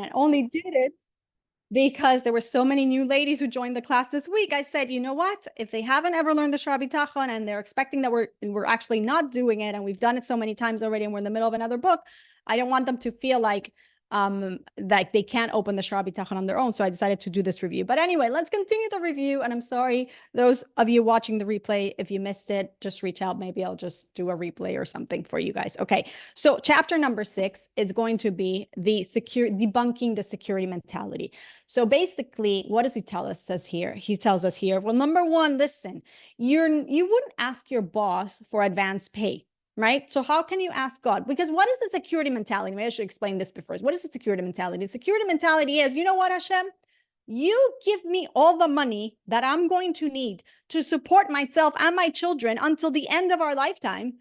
I only did it because there were so many new ladies who joined the class this week. I said, you know what? If they haven't ever learned the Rabbi Bitachon and they're expecting that we're actually not doing it, and we've done it so many times already, and we're in the middle of another book, I don't want them to feel like they can't open the Rabbi Bitachon on their own. So I decided to do this review. But anyway, let's continue the review. And I'm sorry, those of you watching the replay, if you missed it, just reach out. Maybe I'll just do a replay or something for you guys. Okay. So chapter number 6 is going to be debunking the security mentality. So basically, what does he tell us? He tells us here, well, number one, listen, you wouldn't ask your boss for advance pay. Right? So how can you ask God? Because what is the security mentality? Maybe I should explain this before. What is the security mentality? The security mentality is, you know what, Hashem? You give me all the money that I'm going to need to support myself and my children until the end of our lifetime.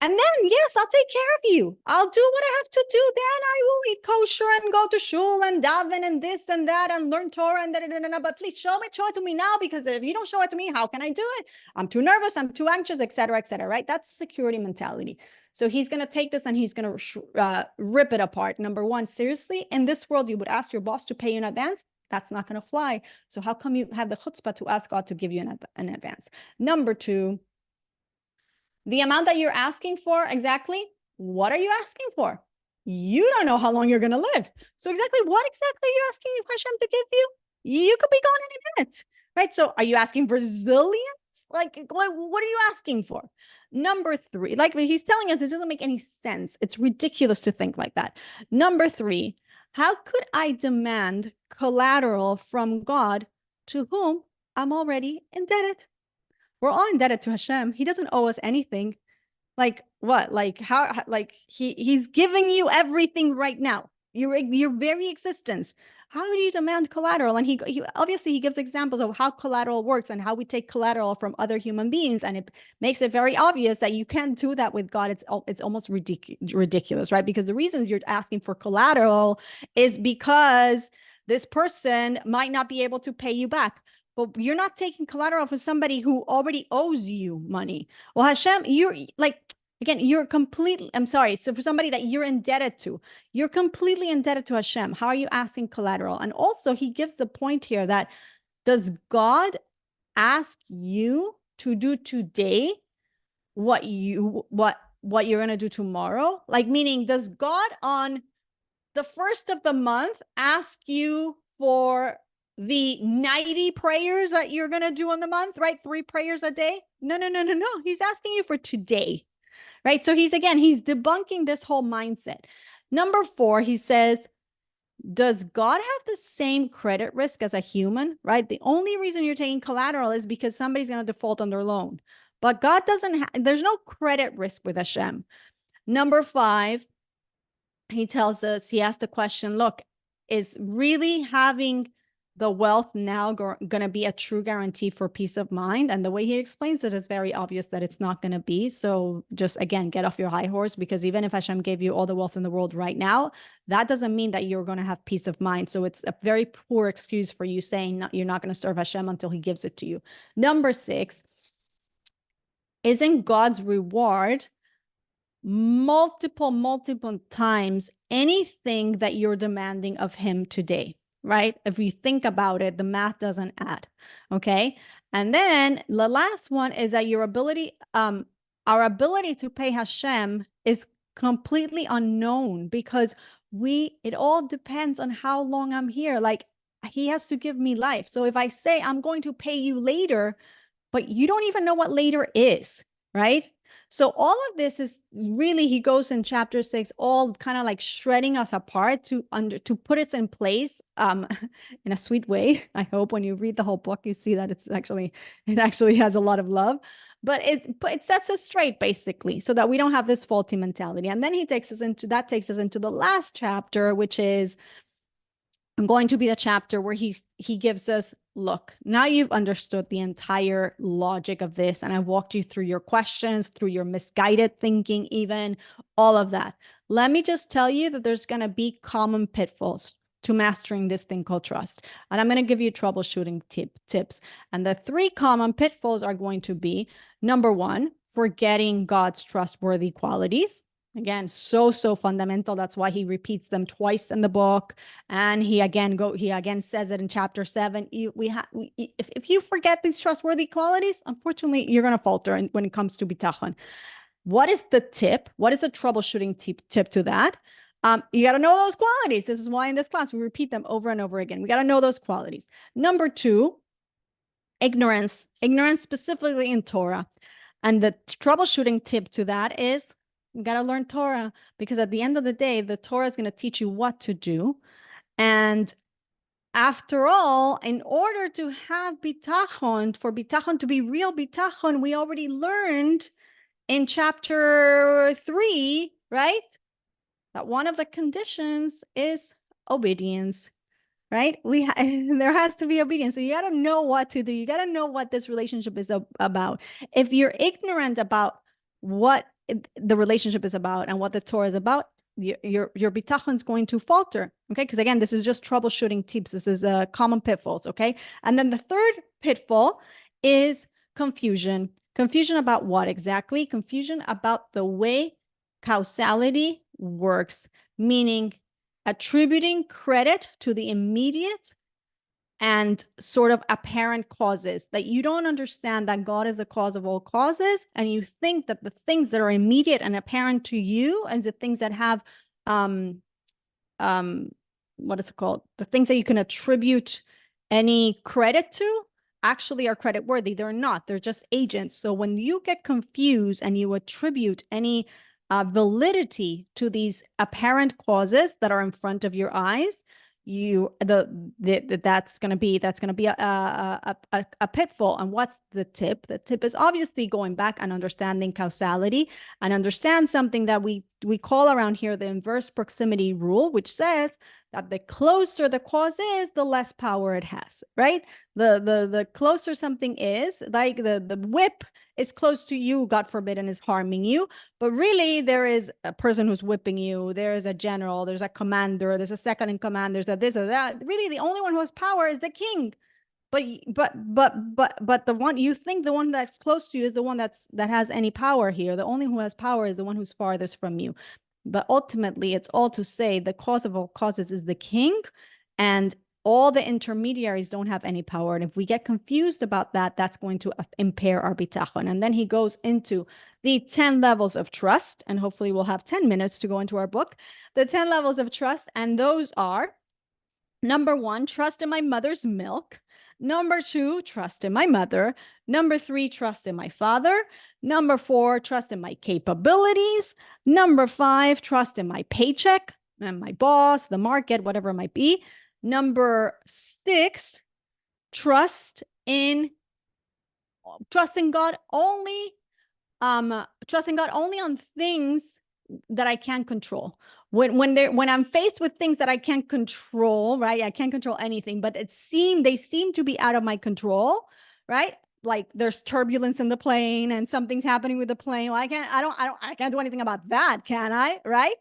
And then, yes, I'll take care of you. I'll do what I have to do. Then I will eat kosher and go to shul and daven and this and that and learn Torah and da. But please show it to me now, because if you don't show it to me, how can I do it? I'm too nervous. I'm too anxious, etc., right? That's security mentality. So he's going to take this and he's going to rip it apart. Number one, seriously, in this world, you would ask your boss to pay you in advance? That's not going to fly. So how come you have the chutzpah to ask God to give you an advance? Number two, the amount that you're asking for, exactly, what are you asking for? You don't know how long you're going to live. So exactly what exactly are you asking Hashem to give you? You could be gone in a minute, right? So are you asking for zillions? Like, what are you asking for? Number three, like he's telling us, it doesn't make any sense. It's ridiculous to think like that. Number three, how could I demand collateral from God to whom I'm already indebted? We're all indebted to Hashem. He doesn't owe us anything. Like what? Like how? Like he's giving you everything right now. Your very existence. How do you demand collateral? And he obviously he gives examples of how collateral works and how we take collateral from other human beings, and it makes it very obvious that you can't do that with God. It's almost ridiculous, right? Because the reason you're asking for collateral is because this person might not be able to pay you back. But you're not taking collateral for somebody who already owes you money. Well, Hashem, you're like, again, you're completely, I'm sorry. So for somebody that you're indebted to, you're completely indebted to Hashem. How are you asking collateral? And also he gives the point here that, does God ask you to do today what you're going to do tomorrow? Like, meaning, does God on the first of the month ask you for the 90 prayers that you're going to do in the month, right? 3 prayers a day? No. He's asking you for today, right? So he's debunking this whole mindset. Number 4, he says, does God have the same credit risk as a human, right? The only reason you're taking collateral is because somebody's going to default on their loan. But God doesn't there's no credit risk with Hashem. Number 5, he tells us, he asked the question, look, is really having the wealth now going to be a true guarantee for peace of mind? And the way he explains it is very obvious that it's not going to be. So just, again, get off your high horse, because even if Hashem gave you all the wealth in the world right now, that doesn't mean that you're going to have peace of mind. So it's a very poor excuse for you saying you're not going to serve Hashem until he gives it to you. Number 6, isn't God's reward multiple times anything that you're demanding of him today, right? If you think about it, the math doesn't add, okay? And then the last one is that our ability to pay Hashem is completely unknown, because it all depends on how long I'm here. Like, he has to give me life. So if I say I'm going to pay you later, but you don't even know what later is, right? So all of this is really, he goes in chapter 6, all kind of like shredding us apart to put us in place in a sweet way. I hope when you read the whole book, you see that it actually has a lot of love, but it sets us straight, basically, so that we don't have this faulty mentality. And then he takes us into the last chapter, which is going to be a chapter where he gives us, look, now you've understood the entire logic of this, and I've walked you through your questions, through your misguided thinking, even all of that. Let me just tell you that there's going to be common pitfalls to mastering this thing called trust. And I'm going to give you troubleshooting tips. And the 3 common pitfalls are going to be, number 1, forgetting God's trustworthy qualities. Again, so fundamental. That's why he repeats them twice in the book, and he again says it in chapter 7. If you forget these trustworthy qualities, unfortunately, you're going to falter when it comes to bitachon. What is the tip? What is the troubleshooting tip to that? You got to know those qualities. This is why in this class we repeat them over and over again. We got to know those qualities. Number 2, ignorance specifically in Torah. And the troubleshooting tip to that is you got to learn Torah, because at the end of the day, the Torah is going to teach you what to do. And after all, in order to have bitachon, for bitachon to be real bitachon, we already learned in chapter 3, right? That one of the conditions is obedience. Right? There has to be obedience. So you got to know what to do. You got to know what this relationship is about. If you're ignorant about what the relationship is about and what the Torah is about, your bitachon is going to falter. Okay, because again, this is just troubleshooting tips. This is common pitfalls. Okay, and then the third pitfall is confusion. Confusion about what exactly? Confusion about the way causality works, meaning attributing credit to the immediate and sort of apparent causes, that you don't understand that God is the cause of all causes, and you think that the things that are immediate and apparent to you and the things that have what is it called? The things that you can attribute any credit to actually are credit worthy. They're not. They're just agents. So when you get confused and you attribute any validity to these apparent causes that are in front of your eyes, that's going to be a pitfall. And what's the tip? The tip is obviously going back and understanding causality, and understand something that we call around here the inverse proximity rule, which says that the closer the cause is, the less power it has, right? The closer something is, like the whip is close to you, God forbid, and is harming you. But really, there is a person who's whipping you. There is a general, there's a commander, there's a second in command, there's a this or that. Really, the only one who has power is the king. But the one you think the one that's close to you is the one that has any power here. The only who has power is the one who's farthest from you. But ultimately, it's all to say the cause of all causes is the king, and all the intermediaries don't have any power. And if we get confused about that, that's going to impair our bitachon. And then he goes into the 10 levels of trust, and hopefully we'll have 10 minutes to go into our book. The 10 levels of trust, and those are: number 1, trust in my mother's milk. Number 2, trust in my mother. Number 3, trust in my father. Number 4, trust in my capabilities. Number 5, trust in my paycheck and my boss, the market, whatever it might be. Number 6, trusting God only, trusting God only on things that I can't control. When I'm faced with things that I can't control, right? I can't control anything, but they seem to be out of my control, right? Like there's turbulence in the plane and something's happening with the plane. Well, I can't do anything about that, can I? Right?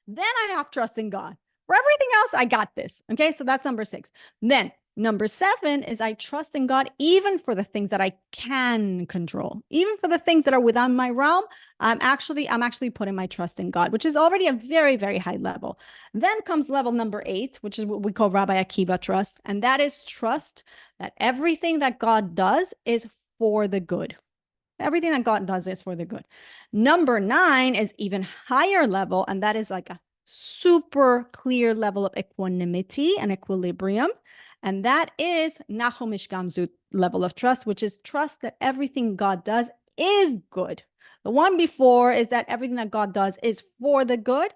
Then I have trust in God. For everything else, I got this. Okay, so that's number 6. Then number 7 is I trust in God even for the things that I can control, even for the things that are within my realm. I'm actually putting my trust in God, which is already a very, very high level. Then comes level number 8, which is what we call Rabbi Akiva trust, and that is trust that everything that God does is for the good. Everything that God does is for the good. Number 9 is even higher level, and that is like a super clear level of equanimity and equilibrium. And that is Nachum Ishgamzut level of trust, which is trust that everything God does is good. The one before is that everything that God does is for the good.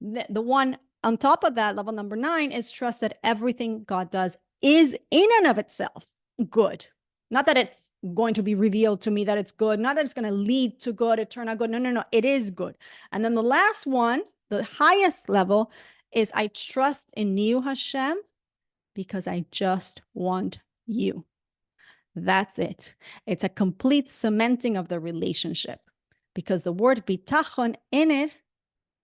The one on top of that, level number 9, is trust that everything God does is in and of itself good. Not that it's going to be revealed to me that it's good, not that it's going to lead to good, it turn out good. No, it is good. And then the last one, the highest level, is I trust in you, Hashem, because I just want you. That's it. It's a complete cementing of the relationship, because the word bitachon in it,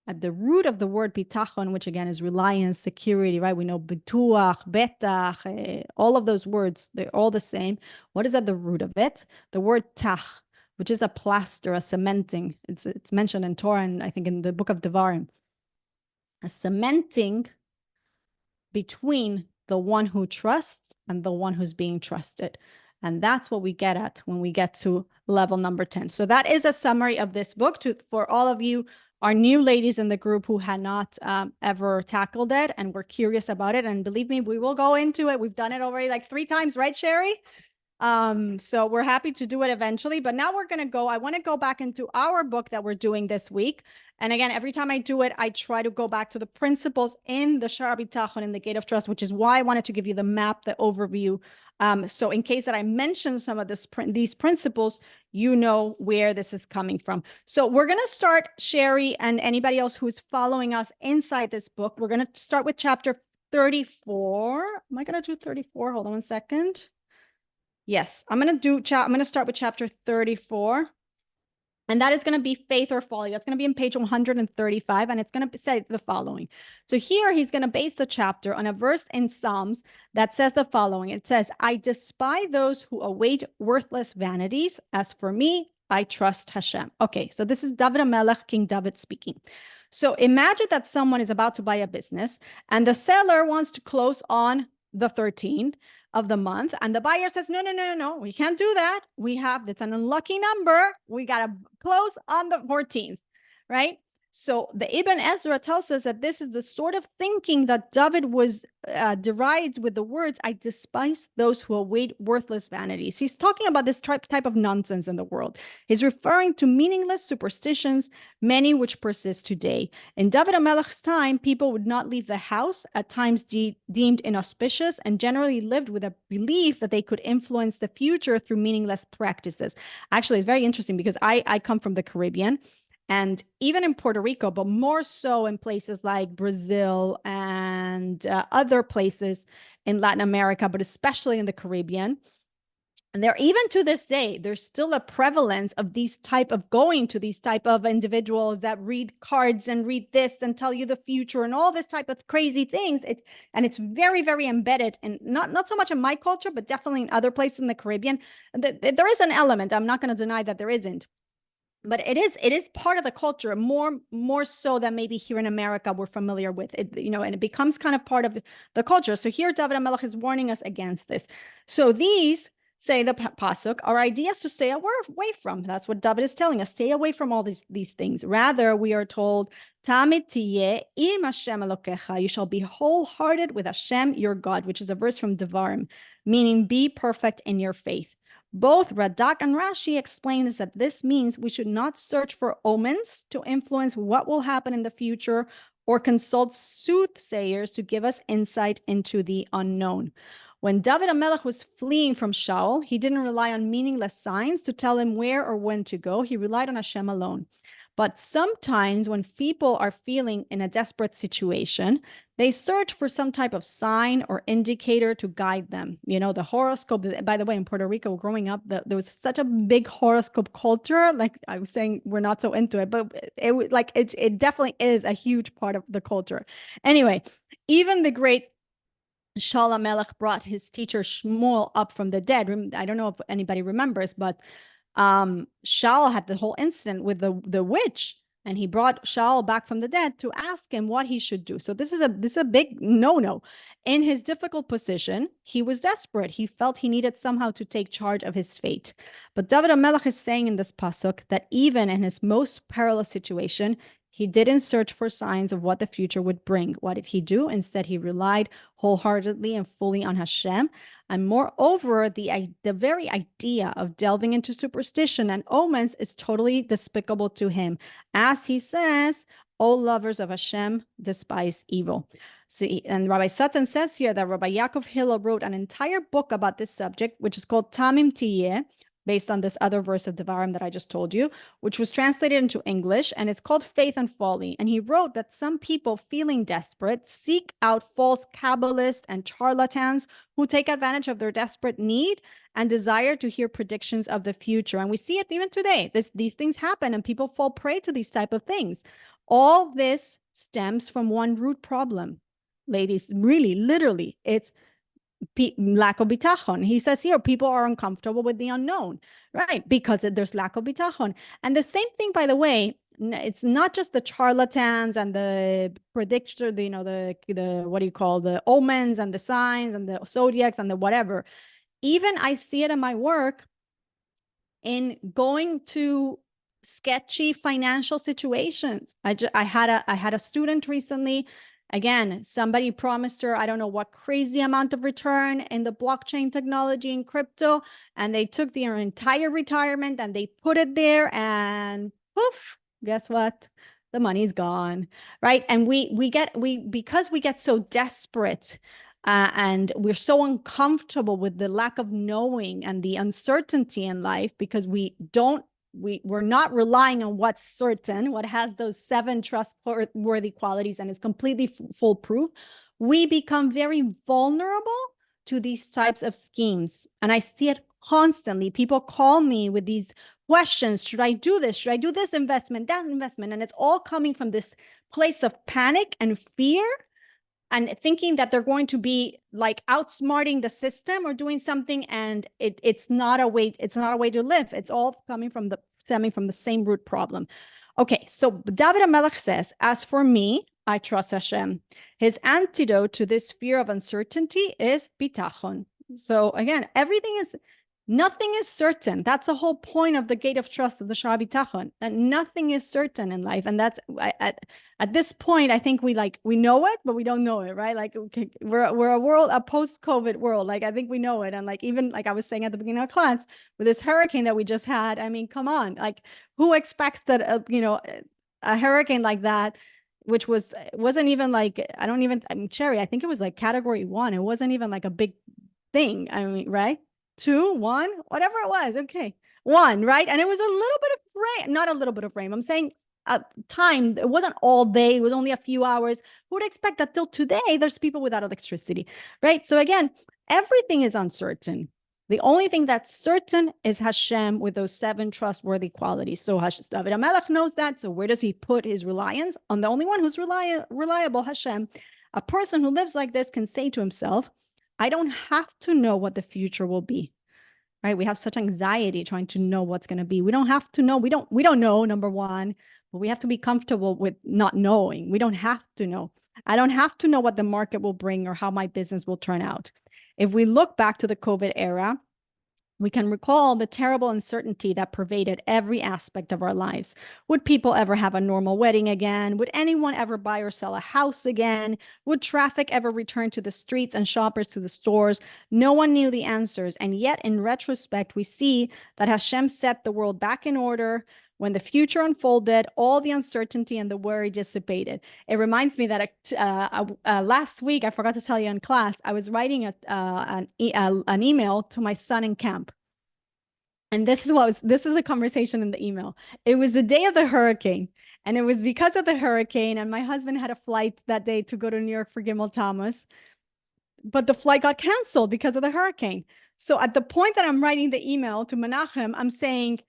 at the root of the word bitachon, which again is reliance, security, right? We know bituach, betach, all of those words, they're all the same. What is at the root of it? The word tach, which is a plaster, a cementing. It's mentioned in Torah and I think in the book of Devarim. A cementing between the one who trusts and the one who's being trusted. And that's what we get at when we get to level number 10. So that is a summary of this book for all of you, our new ladies in the group who had not ever tackled it and were curious about it. And believe me, we will go into it. We've done it already like 3 times, right, Sherry? So we're happy to do it eventually, but now I want to go back into our book that we're doing this week. And again, every time I do it, I try to go back to the principles in the Sha'ar Bitachon, in the Gate of Trust, which is why I wanted to give you the map, the overview. So in case that I mention some of these principles, you know where this is coming from. So we're going to start, Sherry, and anybody else who's following us inside this book, we're going to start with chapter 34. Am I going to do 34? Hold on one second. Yes, I'm going to start with chapter 34. And that is going to be faith or folly. That's going to be on page 135. And it's going to say the following. So here he's going to base the chapter on a verse in Psalms that says the following. It says, I despise those who await worthless vanities. As for me, I trust Hashem. Okay, so this is David HaMelech, King David speaking. So imagine that someone is about to buy a business and the seller wants to close on the 13th of the month. And the buyer says, no, we can't do that. It's an unlucky number. We got to close on the 14th, right? So the Ibn Ezra tells us that this is the sort of thinking that David was derived with the words, I despise those who await worthless vanities. He's talking about this type of nonsense in the world. He's referring to meaningless superstitions, many which persist today. In David HaMelech's time, people would not leave the house, at times deemed inauspicious, and generally lived with a belief that they could influence the future through meaningless practices. Actually, it's very interesting because I come from the Caribbean. And even in Puerto Rico, but more so in places like Brazil and other places in Latin America, but especially in the Caribbean. And there, even to this day, there's still a prevalence of going to these type of individuals that read cards and read this and tell you the future and all this type of crazy things. And it's very, very embedded, and not so much in my culture, but definitely in other places in the Caribbean. There is an element. I'm not going to deny that there isn't. But it is part of the culture, more so than maybe here in America we're familiar with it, and it becomes kind of part of the culture. So here David HaMelech is warning us against this. So these, say the pasuk, are ideas to stay away from. That's what David is telling us. Stay away from all these things. Rather, we are told, Tamid tiyeh im Hashem Elokecha. You shall be wholehearted with Hashem, your God, which is a verse from Devarim, meaning be perfect in your faith. Both Radak and Rashi explains that this means we should not search for omens to influence what will happen in the future or consult soothsayers to give us insight into the unknown. When David HaMelech was fleeing from Shaul, he didn't rely on meaningless signs to tell him where or when to go. He relied on Hashem alone. But sometimes when people are feeling in a desperate situation, they search for some type of sign or indicator to guide them. The horoscope, by the way, in Puerto Rico, growing up, there was such a big horoscope culture. Like I was saying, we're not so into it, but it definitely is a huge part of the culture. Anyway, even the great Shaul HaMelech brought his teacher Shmuel up from the dead. I don't know if anybody remembers, but Shaul had the whole incident with the witch, and he brought Shaul back from the dead to ask him what he should do. So this is a big no-no. In his difficult position, he was desperate. He felt he needed somehow to take charge of his fate. But David HaMelech is saying in this pasuk that even in his most perilous situation, he didn't search for signs of what the future would bring. What did he do? Instead, he relied wholeheartedly and fully on Hashem. And moreover, the very idea of delving into superstition and omens is totally despicable to him. As he says, all lovers of Hashem despise evil. See, and Rabbi Sutton says here that Rabbi Yaakov Hillel wrote an entire book about this subject, which is called Tamim Tiyeh, based on this other verse of Devarim that I just told you, which was translated into English, and it's called Faith and Folly. And he wrote that some people feeling desperate seek out false Kabbalists and charlatans who take advantage of their desperate need and desire to hear predictions of the future. And we see it even today. These things happen and people fall prey to these type of things. All this stems from one root problem. Ladies, really, literally, it's lack of bitachon. He says here, people are uncomfortable with the unknown, right? Because there's lack of bitachon. And the same thing, by the way, it's not just the charlatans and the predictor, the what do you call, the omens and the signs and the zodiacs and the whatever. Even I see it in my work in going to sketchy financial situations. I had a student recently. Again, somebody promised her, I don't know what crazy amount of return in the blockchain technology and crypto, and they took their entire retirement and they put it there, and poof, guess what? The money's gone, right? And because we get so desperate, and we're so uncomfortable with the lack of knowing and the uncertainty in life, because we're not relying on what's certain, what has those 7 trustworthy qualities and is completely foolproof. We become very vulnerable to these types of schemes. And I see it constantly. People call me with these questions. Should I do this? Should I do this investment, that investment? And it's all coming from this place of panic and fear, and thinking that they're going to be like outsmarting the system or doing something, and it's not a way to live. It's all stemming from the same root problem. Okay, so David HaMelech says, as for me, I trust Hashem. His antidote to this fear of uncertainty is bitachon. So again, nothing is certain. That's the whole point of the gate of trust of the Shara Bitachon, that nothing is certain in life. And that's at this point, I think we know it, but we don't know it, right? Like, okay, we're a post-COVID world. Like, I think we know it. And like, even like I was saying at the beginning of class, with this hurricane that we just had, I mean, come on, like, who expects that, a hurricane like that, which wasn't even like, Cherry, I think it was like category 1. It wasn't even like a big thing. I mean, right? 2, 1, whatever it was. Okay. 1, right? And it was a little bit of rain, not a little bit of rain. I'm saying time. It wasn't all day. It was only a few hours. Who would expect that till today there's people without electricity, right? So again, everything is uncertain. The only thing that's certain is Hashem with those 7 trustworthy qualities. So David HaMelech knows that. So where does he put his reliance? On the only one who's reliable, Hashem. A person who lives like this can say to himself, I don't have to know what the future will be, right? We have such anxiety trying to know what's going to be. We don't have to know. We don't know, number one, but we have to be comfortable with not knowing. We don't have to know. I don't have to know what the market will bring or how my business will turn out. If we look back to the COVID era, we can recall the terrible uncertainty that pervaded every aspect of our lives. Would people ever have a normal wedding again? Would anyone ever buy or sell a house again? Would traffic ever return to the streets and shoppers to the stores? No one knew the answers. And yet, in retrospect, we see that Hashem set the world back in order. When the future unfolded, all the uncertainty and the worry dissipated. It reminds me that last week, I forgot to tell you in class, I was writing an email to my son in camp. And this is the conversation in the email. It was the day of the hurricane. And it was because of the hurricane. And my husband had a flight that day to go to New York for Gimel Tammuz. But the flight got canceled because of the hurricane. So at the point that I'm writing the email to Menachem, I'm saying,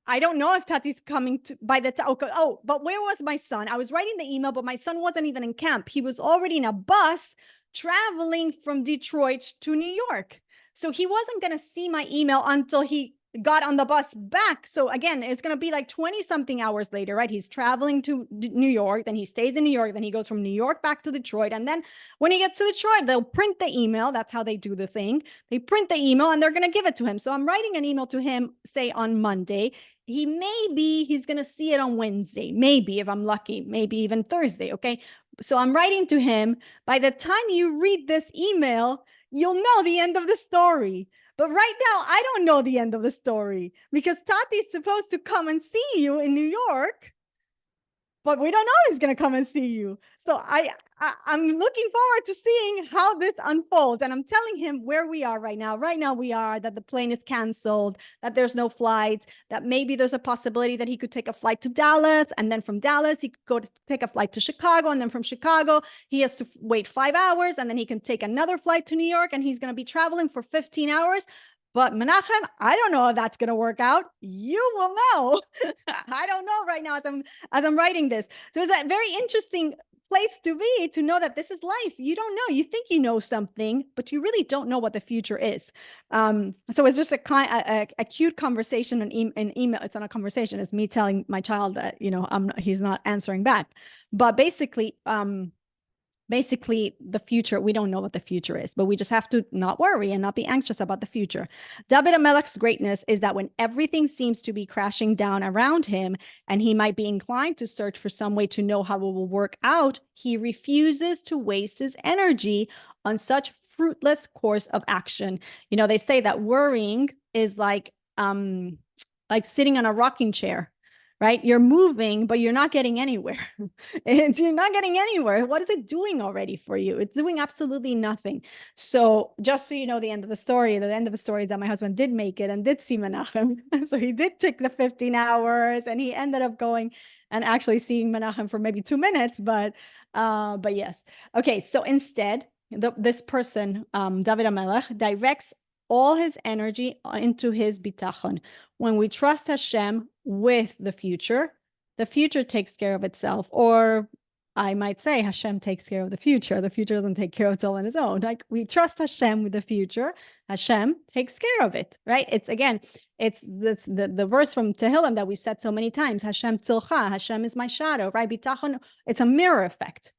I don't know if Tati's coming by the time. Oh, but where was my son? I was writing the email, but my son wasn't even in camp. He was already in a bus traveling from Detroit to New York. So he wasn't going to see my email until he got on the bus back. So again, it's going to be like 20 something hours later, right? He's traveling to New York, then he stays in New York, then he goes from New York back to Detroit. And then when he gets to Detroit, they'll print the email. That's how they do the thing. They print the email and they're going to give it to him. So I'm writing an email to him, say on Monday. He's going to see it on Wednesday, maybe if I'm lucky, maybe even Thursday. Okay. So I'm writing to him. By the time you read this email, you'll know the end of the story. But right now, I don't know the end of the story because Tati's supposed to come and see you in New York, but we don't know he's going to come and see you. So I'm looking forward to seeing how this unfolds. And I'm telling him where we are right now. Right now we are that the plane is canceled, that there's no flights, that maybe there's a possibility that he could take a flight to Dallas. And then from Dallas, he could go to take a flight to Chicago. And then from Chicago, he has to wait 5 hours. And then he can take another flight to New York. And he's going to be traveling for 15 hours. But Menachem, I don't know if that's going to work out. You will know. I don't know right now as I'm writing this. So it's a very interesting place to be, to know that this is life. You don't know. You think you know something, but you really don't know what the future is. So it's just a cute conversation in email. It's not a conversation. It's me telling my child that, he's not answering back. But basically the future, we don't know what the future is, but we just have to not worry and not be anxious about the future. David Amelech's greatness is that when everything seems to be crashing down around him and he might be inclined to search for some way to know how it will work out, he refuses to waste his energy on such fruitless course of action. They say that worrying is like sitting on a rocking chair. Right? You're moving, but you're not getting anywhere. You're not getting anywhere. What is it doing already for you? It's doing absolutely nothing. So just so you know, the end of the story is that my husband did make it and did see Menachem. So he did take the 15 hours and he ended up going and actually seeing Menachem for maybe 2 minutes. But yes. Okay. So instead, this person, David Amelech, directs all his energy into his bitachon. When we trust Hashem with the future takes care of itself. Or I might say Hashem takes care of the future. The future doesn't take care of itself on its own. Like, we trust Hashem with the future. Hashem takes care of it, right? It's the verse from Tehillim that we've said so many times. Hashem tzilcha, Hashem is my shadow, right? Bitachon, it's a mirror effect.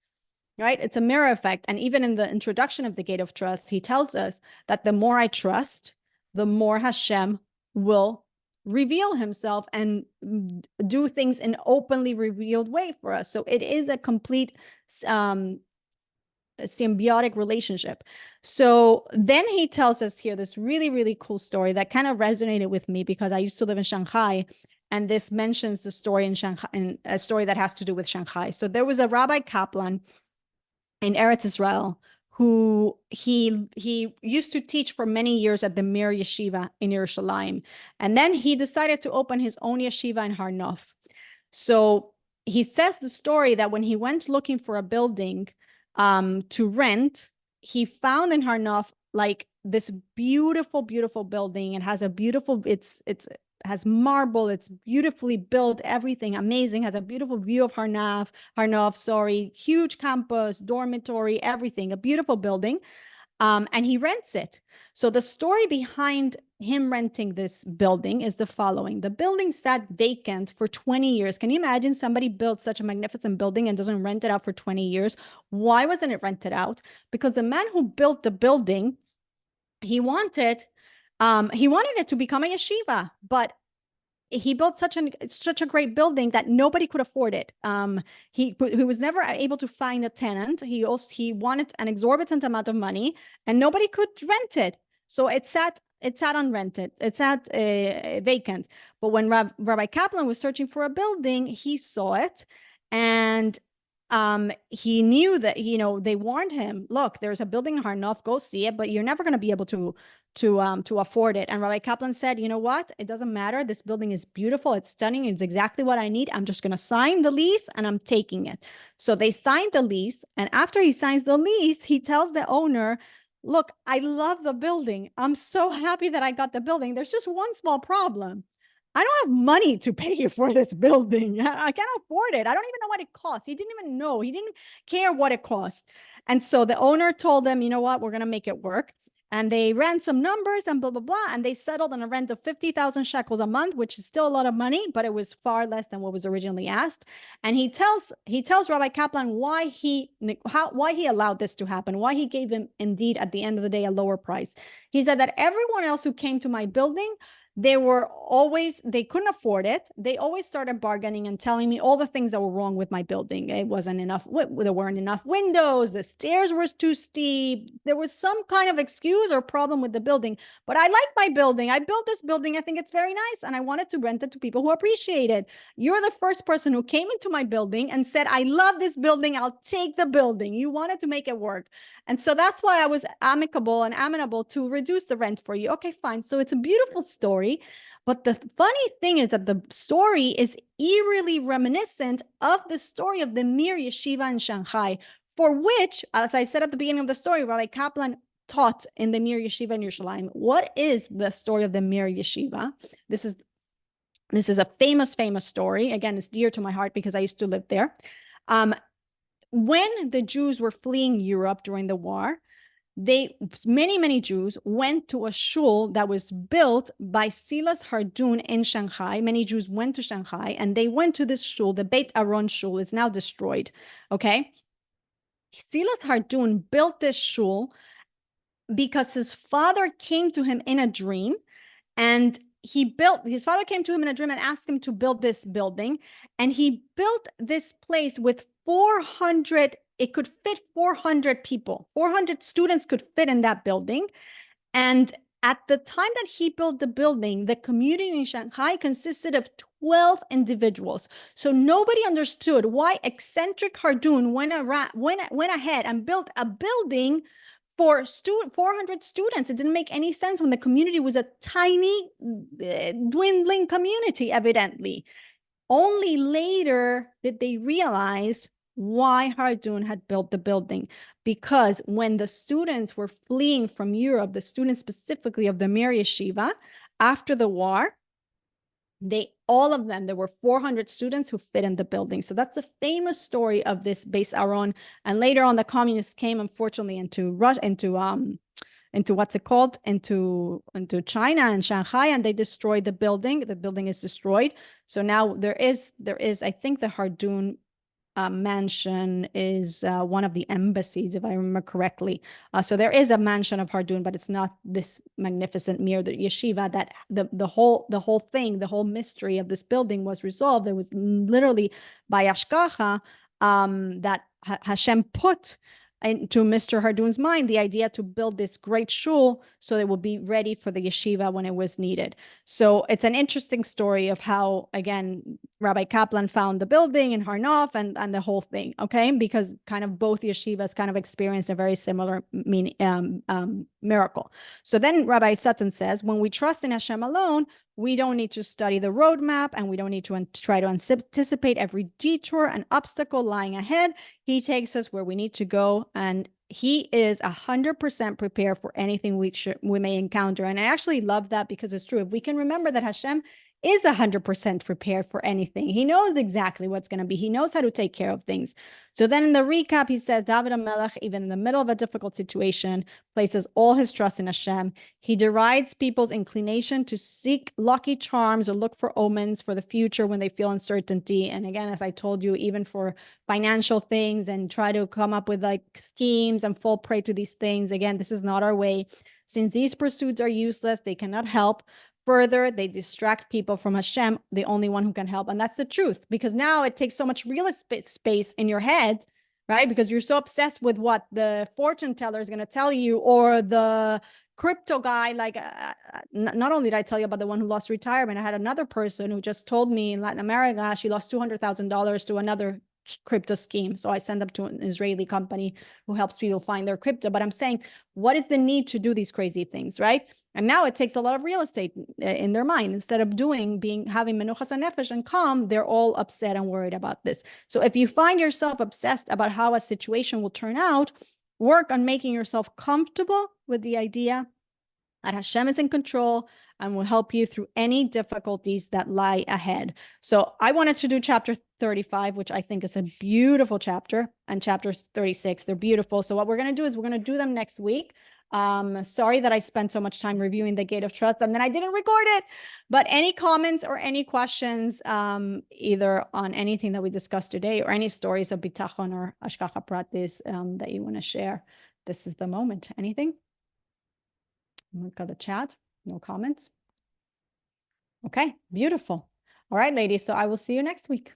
Right? It's a mirror effect. And even in the introduction of the Gate of Trust, he tells us that the more I trust, the more Hashem will reveal himself and do things in openly revealed way for us. So it is a complete symbiotic relationship. So then he tells us here this really, really cool story that kind of resonated with me because I used to live in Shanghai. And this mentions the story in Shanghai, and a story that has to do with Shanghai. So there was a Rabbi Kaplan in Eretz Israel, who he used to teach for many years at the Mir Yeshiva in Yerushalayim. And then he decided to open his own yeshiva in Har Nof. So he says the story that when he went looking for a building to rent, he found in Har Nof like this beautiful, beautiful building. It has a beautiful, it's has marble, it's beautifully built, everything amazing, has a beautiful view of Har Nof, huge campus, dormitory, everything, a beautiful building. And he rents it. So the story behind him renting this building is the following. The building sat vacant for 20 years. Can you imagine somebody built such a magnificent building and doesn't rent it out for 20 years? Why wasn't it rented out? Because the man who built the building, he wanted it to become a yeshiva, but he built such a great building that nobody could afford it. He was never able to find a tenant. He wanted an exorbitant amount of money, and nobody could rent it. So it sat unrented. It sat vacant. But when Rabbi Kaplan was searching for a building, he saw it, and he knew that, they warned him, look, there's a building in Har Nof, go see it, but you're never going to be able to afford it. And Rabbi Kaplan said, you know what? It doesn't matter. This building is beautiful. It's stunning. It's exactly what I need. I'm just going to sign the lease and I'm taking it. So they signed the lease. And after he signs the lease, he tells the owner, look, I love the building. I'm so happy that I got the building. There's just one small problem. I don't have money to pay you for this building. I can't afford it. I don't even know what it costs. He didn't even know. He didn't care what it cost. And so the owner told them, you know what, we're going to make it work. And they ran some numbers and blah, blah, blah. And they settled on a rent of 50,000 shekels a month, which is still a lot of money, but it was far less than what was originally asked. And he tells Rabbi Kaplan why he allowed this to happen, why he gave him, indeed, at the end of the day, a lower price. He said that everyone else who came to my building, they couldn't afford it. They always started bargaining and telling me all the things that were wrong with my building. It wasn't enough. There weren't enough windows. The stairs were too steep. There was some kind of excuse or problem with the building. But I like my building. I built this building. I think it's very nice. And I wanted to rent it to people who appreciate it. You're the first person who came into my building and said, I love this building. I'll take the building. You wanted to make it work. And so that's why I was amenable to reduce the rent for you. Okay, fine. So it's a beautiful story. But the funny thing is that the story is eerily reminiscent of the story of the Mir Yeshiva in Shanghai, for which, as I said at the beginning of the story, Rabbi Kaplan taught in the Mir Yeshiva in Yerushalayim. What is the story of the Mir Yeshiva? This is a famous story. Again, it's dear to my heart because I used to live there. When the Jews were fleeing Europe during the war, many Jews went to a shul that was built by Silas Hardun in Shanghai. Many Jews went to Shanghai and they went to this shul. The Beit Aron shul is now destroyed. Okay. Silas Hardun built this shul because his father came to him in a dream, and his father came to him in a dream and asked him to build this building. And he built this place with 400, it could fit 400 people. 400 students could fit in that building. And at the time that he built the building, the community in Shanghai consisted of 12 individuals. So nobody understood why eccentric Hardun went ahead and built a building for 400 students. It didn't make any sense when the community was a tiny, dwindling community, evidently. Only later did they realize why Hardun had built the building. Because when the students were fleeing from Europe, the students specifically of the Mir Yeshiva, after the war, all of them, there were 400 students who fit in the building. So that's the famous story of this Beis Aron. And later on, the communists came, unfortunately, into Russia, into what's it called? Into China and Shanghai, and they destroyed the building. The building is destroyed. So now there is, I think the Hardun mansion is one of the embassies, if I remember correctly. So there is a mansion of Hardun, but it's not this magnificent Mir Yeshiva. That the whole mystery of this building was resolved. It was literally by Ashkacha that Hashem put into Mr. Hardun's mind the idea to build this great shul so it would be ready for the yeshiva when it was needed. So it's an interesting story of how, again, Rabbi Kaplan found the building in Har Nof and the whole thing, okay? Because kind of both yeshivas kind of experienced a very similar miracle. So then Rabbi Sutton says, when we trust in Hashem alone, we don't need to study the roadmap, and we don't need to try to anticipate every detour and obstacle lying ahead. He takes us where we need to go, and he is 100% prepared for anything we may encounter. And I actually love that, because it's true. If we can remember that Hashem is 100% prepared for anything. He knows exactly what's going to be. He knows how to take care of things. So then in the recap, he says, David HaMelech, even in the middle of a difficult situation, places all his trust in Hashem. He derides people's inclination to seek lucky charms or look for omens for the future when they feel uncertainty. And again, as I told you, even for financial things, and try to come up with like schemes and fall prey to these things. Again, this is not our way. Since these pursuits are useless, they cannot help. Further, they distract people from Hashem, the only one who can help. And that's the truth, because now it takes so much real space in your head, right? Because you're so obsessed with what the fortune teller is going to tell you, or the crypto guy. Like, not only did I tell you about the one who lost retirement, I had another person who just told me in Latin America, she lost $200,000 to another crypto scheme. So I send them to an Israeli company who helps people find their crypto. But I'm saying, what is the need to do these crazy things, right? And now it takes a lot of real estate in their mind. Instead of having menuchas nefesh and calm, they're all upset and worried about this. So if you find yourself obsessed about how a situation will turn out, work on making yourself comfortable with the idea that Hashem is in control and will help you through any difficulties that lie ahead. So I wanted to do chapter 35, which I think is a beautiful chapter, and chapter 36. They're beautiful. So what we're going to do is we're going to do them next week. Sorry that I spent so much time reviewing the Gate of Trust and then I didn't record it. But any comments or any questions, either on anything that we discussed today, or any stories of Bitachon or Ashkacha Pratis that you want to share, this is the moment. Anything? Look at the chat. No comments. Okay, beautiful. All right, ladies. So I will see you next week.